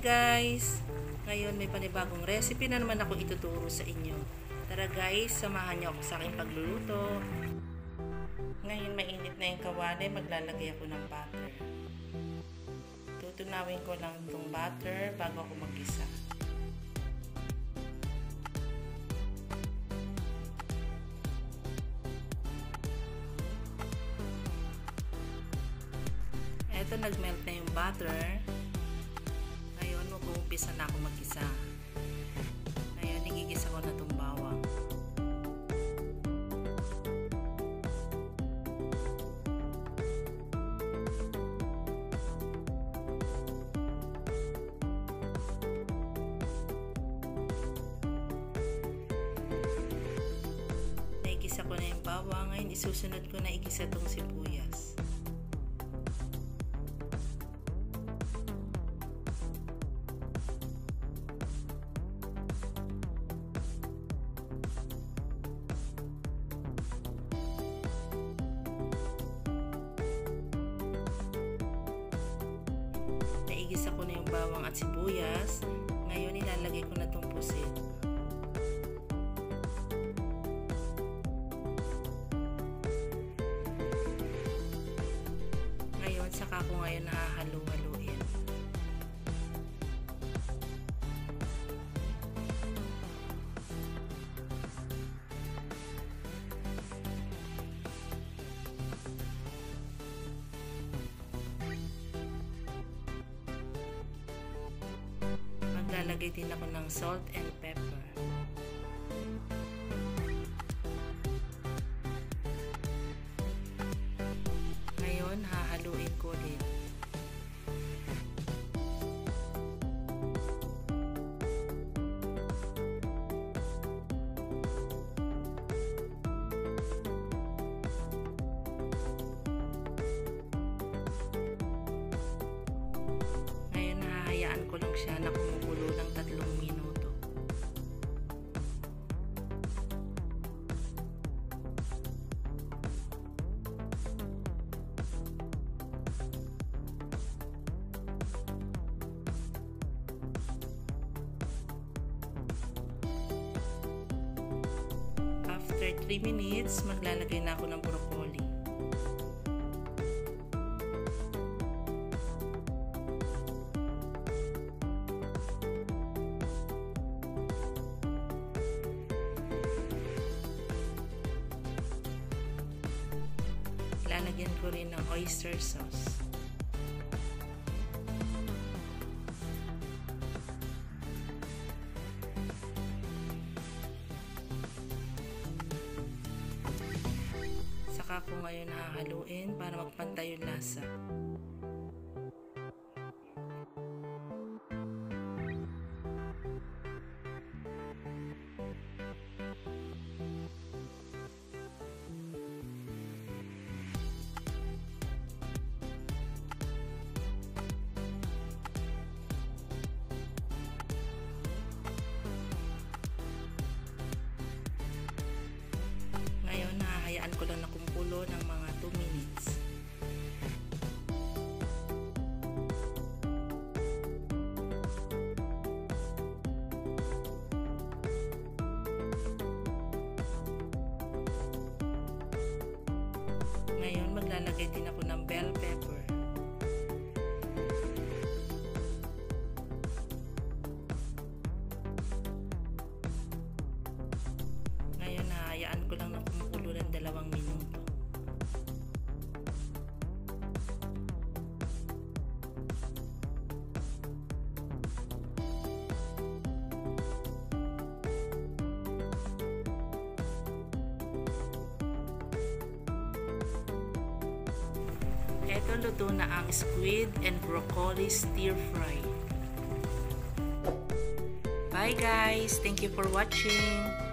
guys! Ngayon may panibagong recipe na naman ako ituturo sa inyo. Tara guys, samahan niyo ako sa aking pagluluto. Ngayon mainit na yung kawali, maglalagay ako ng butter. Tutunawin ko lang itong butter bago ako mag-isa. Eto, nag-melt na yung butter. Ngayon, mag-uumpisa na ako mag-isa. Ngayon, igigisa ko na itong bawang. Naigisa ko na yung bawang. Ngayon, isusunod ko na igisa itong sibuyas. Naigisa ko na yung bawang at sibuyas. Ngayon ilalagay ko na itong pusit. Ngayon saka ko ngayon nahahalo-haluin. Maglalagay din ako ng salt and pepper. Ngayon, hahaluin ko ulit. Ngayon, hahayaan ko lang siya na kumukulo ng 3 minuto. After 3 minutes, maglalagay na ako ng broccoli. Lalagyan ko rin ng oyster sauce. Saka ko ngayon hahaluin para magpantay yung lasa. Ngayon, hahayaan ko lang na kumukulo ng mga 2 minutes. Ngayon, maglalagay din ako ng bell pepper. Ngayon, hahayaan ko lang na kumukulo ng 2 minuto. Eto, luto na ang squid and broccoli stir fry. Bye guys! Thank you for watching!